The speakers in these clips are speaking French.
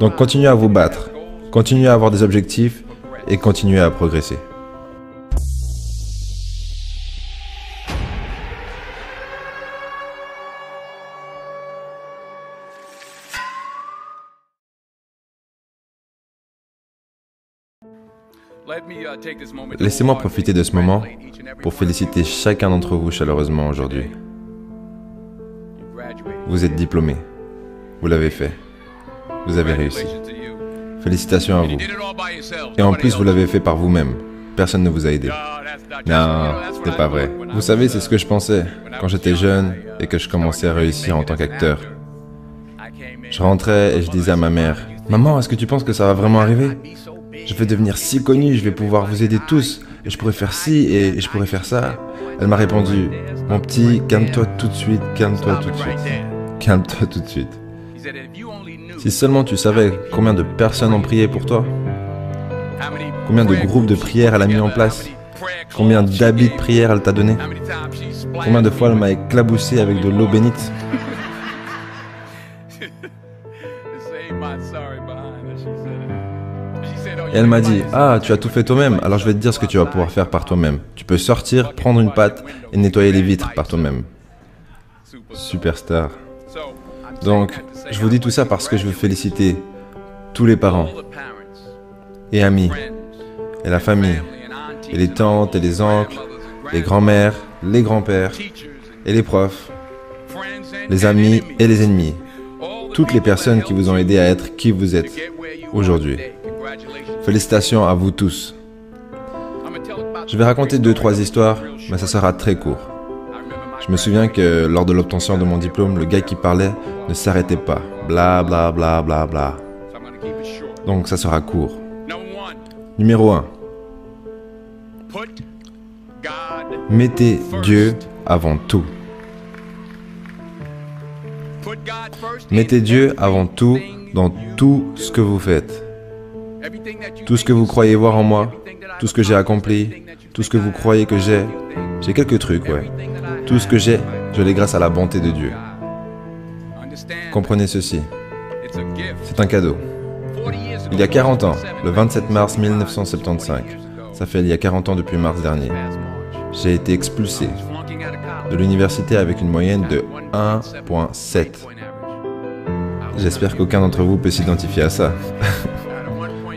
Donc continuez à vous battre, continuez à avoir des objectifs et continuez à progresser. Laissez-moi profiter de ce moment pour féliciter chacun d'entre vous chaleureusement aujourd'hui. Vous êtes diplômés. Vous l'avez fait. Vous avez réussi. Félicitations à vous. Et en plus, vous l'avez fait par vous-même. Personne ne vous a aidé. Non, ce n'est pas vrai. Vous savez, c'est ce que je pensais quand j'étais jeune et que je commençais à réussir en tant qu'acteur. Je rentrais et je disais à ma mère, « Maman, est-ce que tu penses que ça va vraiment arriver ? Je vais devenir si connu, je vais pouvoir vous aider tous, et je pourrais faire ci et je pourrais faire ça. » Elle m'a répondu, « Mon petit, calme-toi tout de suite, calme-toi tout de suite. Calme-toi tout de suite. Si seulement tu savais combien de personnes ont prié pour toi, combien de groupes de prière elle a mis en place, combien d'habits de prière elle t'a donné, combien de fois elle m'a éclaboussé avec de l'eau bénite. » Et elle m'a dit, « Ah, tu as tout fait toi-même, alors je vais te dire ce que tu vas pouvoir faire par toi-même. Tu peux sortir, prendre une pâte et nettoyer les vitres par toi-même. » Superstar. Donc, je vous dis tout ça parce que je veux féliciter tous les parents et amis, et la famille, et les tantes et les oncles, les grands-mères, les grands-pères, et les profs, les amis et les ennemis. Toutes les personnes qui vous ont aidé à être qui vous êtes aujourd'hui. Félicitations à vous tous. Je vais raconter 2-3 histoires, mais ça sera très court. Je me souviens que lors de l'obtention de mon diplôme, le gars qui parlait ne s'arrêtait pas. Bla bla bla bla bla. Donc ça sera court. Numéro 1. Mettez Dieu avant tout. Mettez Dieu avant tout dans tout ce que vous faites. Tout ce que vous croyez voir en moi, tout ce que j'ai accompli, tout ce que vous croyez que j'ai quelques trucs, ouais. Tout ce que j'ai, je l'ai grâce à la bonté de Dieu. Comprenez ceci. C'est un cadeau. Il y a 40 ans, le 27 mars 1975, ça fait il y a 40 ans depuis mars dernier, j'ai été expulsé de l'université avec une moyenne de 1,7. J'espère qu'aucun d'entre vous peut s'identifier à ça.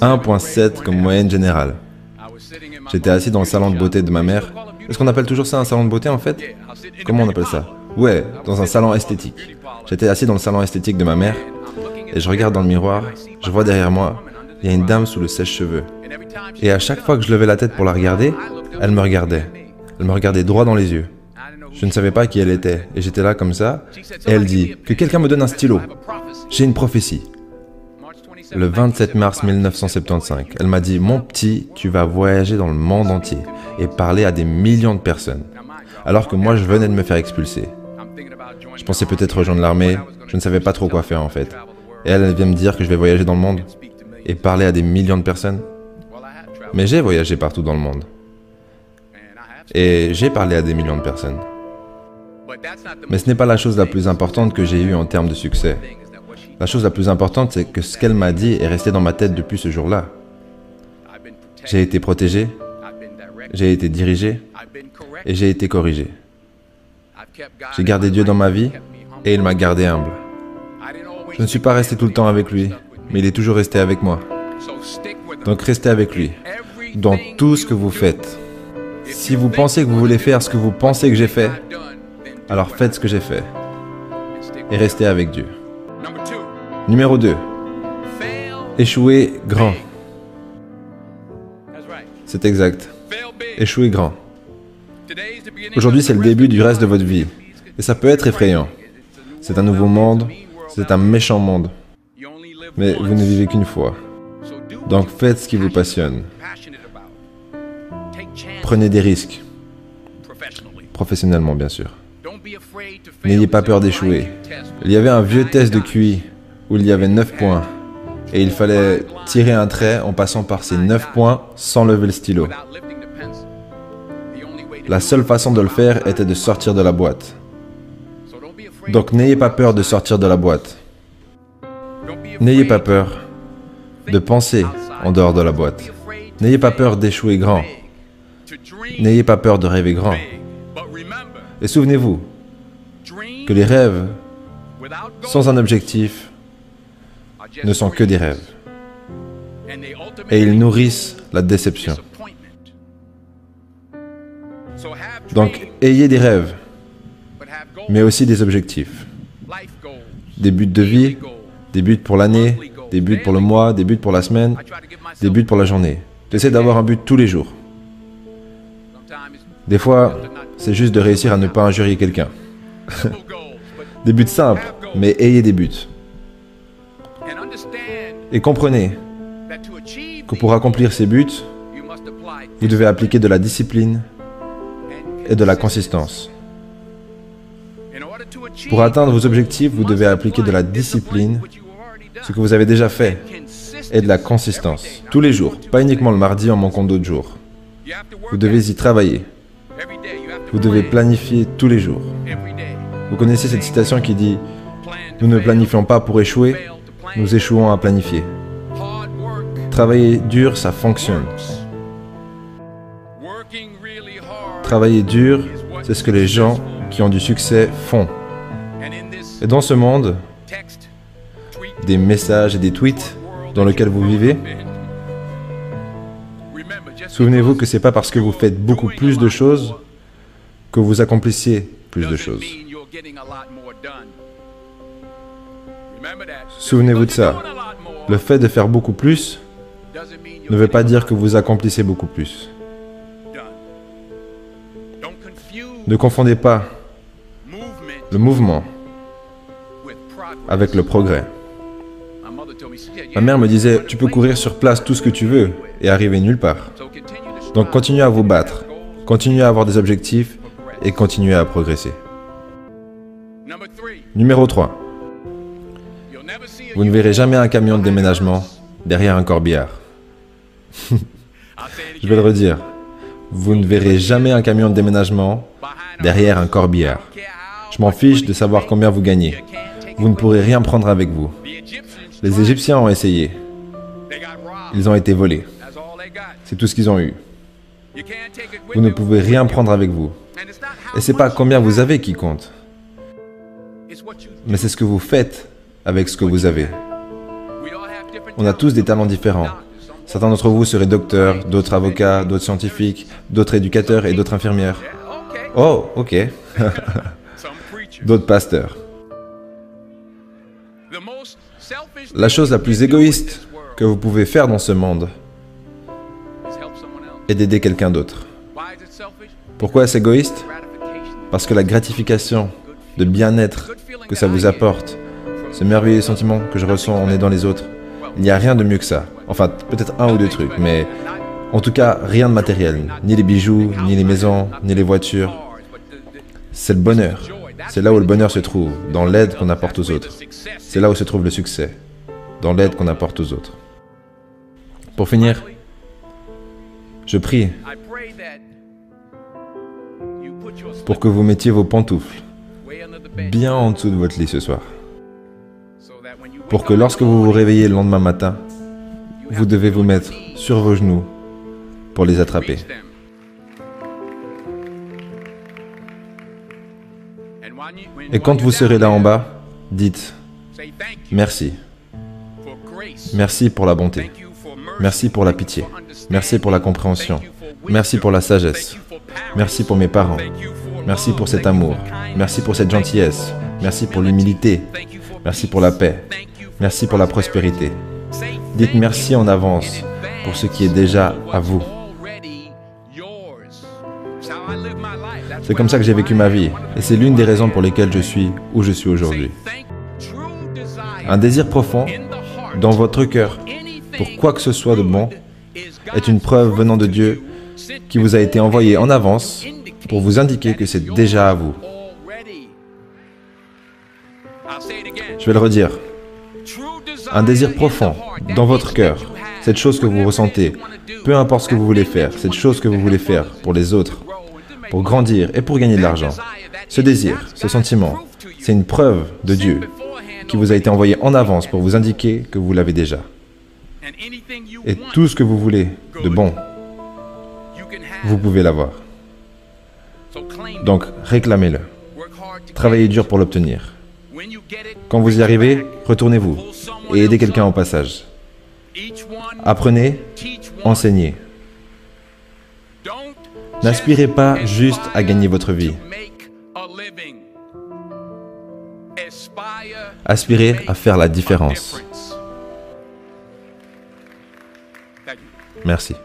1,7 comme moyenne générale. J'étais assis dans le salon de beauté de ma mère. Est-ce qu'on appelle toujours ça un salon de beauté en fait? Comment on appelle ça? Ouais, dans un salon esthétique. J'étais assis dans le salon esthétique de ma mère et je regarde dans le miroir, je vois derrière moi, il y a une dame sous le sèche-cheveux. Et à chaque fois que je levais la tête pour la regarder, elle me regardait. Elle me regardait droit dans les yeux. Je ne savais pas qui elle était et j'étais là comme ça et elle dit « Que quelqu'un me donne un stylo. J'ai une prophétie. » Le 27 mars 1975, elle m'a dit « Mon petit, tu vas voyager dans le monde entier et parler à des millions de personnes. » Alors que moi, je venais de me faire expulser. Je pensais peut-être rejoindre l'armée, je ne savais pas trop quoi faire en fait. Et elle vient me dire que je vais voyager dans le monde et parler à des millions de personnes. Mais j'ai voyagé partout dans le monde. Et j'ai parlé à des millions de personnes. Mais ce n'est pas la chose la plus importante que j'ai eue en termes de succès. La chose la plus importante, c'est que ce qu'elle m'a dit est resté dans ma tête depuis ce jour-là. J'ai été protégé, j'ai été dirigé et j'ai été corrigé. J'ai gardé Dieu dans ma vie et il m'a gardé humble. Je ne suis pas resté tout le temps avec lui, mais il est toujours resté avec moi. Donc restez avec lui, dans tout ce que vous faites. Si vous pensez que vous voulez faire ce que vous pensez que j'ai fait, alors faites ce que j'ai fait. Et restez avec Dieu. Numéro 2. Échouez grand. C'est exact. Échouez grand. Aujourd'hui, c'est le début du reste de votre vie. Et ça peut être effrayant. C'est un nouveau monde. C'est un méchant monde. Mais vous ne vivez qu'une fois. Donc faites ce qui vous passionne. Prenez des risques. Professionnellement, bien sûr. N'ayez pas peur d'échouer. Il y avait un vieux test de QI où il y avait 9 points. Et il fallait tirer un trait en passant par ces 9 points sans lever le stylo. La seule façon de le faire était de sortir de la boîte. Donc n'ayez pas peur de sortir de la boîte. N'ayez pas peur de penser en dehors de la boîte. N'ayez pas peur d'échouer grand. N'ayez pas peur de rêver grand. Et souvenez-vous que les rêves sans un objectif ne sont que des rêves. Et ils nourrissent la déception. Donc, ayez des rêves, mais aussi des objectifs. Des buts de vie, des buts pour l'année, des buts pour le mois, des buts pour la semaine, des buts pour la journée. J'essaie d'avoir un but tous les jours. Des fois, c'est juste de réussir à ne pas injurier quelqu'un. Des buts simples, mais ayez des buts. Et comprenez que pour accomplir ces buts, vous devez appliquer de la discipline et de la consistance. Pour atteindre vos objectifs, vous devez appliquer de la discipline, ce que vous avez déjà fait, et de la consistance. Tous les jours, pas uniquement le mardi en manquant d'autres jours. Vous devez y travailler. Vous devez planifier tous les jours. Vous connaissez cette citation qui dit « Nous ne planifions pas pour échouer, nous échouons à planifier. » Travailler dur, ça fonctionne. Travailler dur, c'est ce que les gens qui ont du succès font. Et dans ce monde, des messages et des tweets dans lequel vous vivez, souvenez-vous que ce n'est pas parce que vous faites beaucoup plus de choses que vous accomplissez plus de choses. Souvenez-vous de ça. Le fait de faire beaucoup plus ne veut pas dire que vous accomplissez beaucoup plus. Ne confondez pas le mouvement avec le progrès. Ma mère me disait, tu peux courir sur place tout ce que tu veux et arriver nulle part. Donc continuez à vous battre, continuez à avoir des objectifs et continuez à progresser. Numéro 3. Vous ne verrez jamais un camion de déménagement derrière un corbillard. Je vais le redire. Vous ne verrez jamais un camion de déménagement derrière un corbillard. Je m'en fiche de savoir combien vous gagnez. Vous ne pourrez rien prendre avec vous. Les Égyptiens ont essayé. Ils ont été volés. C'est tout ce qu'ils ont eu. Vous ne pouvez rien prendre avec vous. Et ce n'est pas combien vous avez qui compte. Mais c'est ce que vous faites avec ce que vous avez. On a tous des talents différents. Certains d'entre vous seraient docteurs, d'autres avocats, d'autres scientifiques, d'autres éducateurs et d'autres infirmières. Oh, ok. D'autres pasteurs. La chose la plus égoïste que vous pouvez faire dans ce monde est d'aider quelqu'un d'autre. Pourquoi est-ce égoïste? Parce que la gratification de bien-être que ça vous apporte, ce merveilleux sentiment que je ressens en aidant les autres, il n'y a rien de mieux que ça. Enfin, peut-être un ou deux trucs, mais en tout cas, rien de matériel. Ni les bijoux, ni les maisons, ni les voitures. C'est le bonheur. C'est là où le bonheur se trouve, dans l'aide qu'on apporte aux autres. C'est là où se trouve le succès, dans l'aide qu'on apporte aux autres. Pour finir, je prie pour que vous mettiez vos pantoufles bien en dessous de votre lit ce soir. Pour que lorsque vous vous réveillez le lendemain matin, vous devez vous mettre sur vos genoux pour les attraper. Et quand vous serez là en bas, dites « Merci. Merci pour la bonté. Merci pour la pitié. Merci pour la compréhension. Merci pour la sagesse. Merci pour mes parents. Merci pour cet amour. Merci pour cette gentillesse. Merci pour l'humilité. Merci pour la paix. Merci pour la prospérité. » Dites merci en avance pour ce qui est déjà à vous. C'est comme ça que j'ai vécu ma vie, et c'est l'une des raisons pour lesquelles je suis où je suis aujourd'hui. Un désir profond dans votre cœur pour quoi que ce soit de bon est une preuve venant de Dieu qui vous a été envoyée en avance pour vous indiquer que c'est déjà à vous. Je vais le redire. Un désir profond dans votre cœur, cette chose que vous ressentez, peu importe ce que vous voulez faire, cette chose que vous voulez faire pour les autres, pour grandir et pour gagner de l'argent. Ce désir, ce sentiment, c'est une preuve de Dieu qui vous a été envoyé en avance pour vous indiquer que vous l'avez déjà. Et tout ce que vous voulez de bon, vous pouvez l'avoir. Donc, réclamez-le. Travaillez dur pour l'obtenir. Quand vous y arrivez, retournez-vous et aidez quelqu'un au passage. Apprenez, enseignez. N'aspirez pas juste à gagner votre vie. Aspirez à faire la différence. Merci.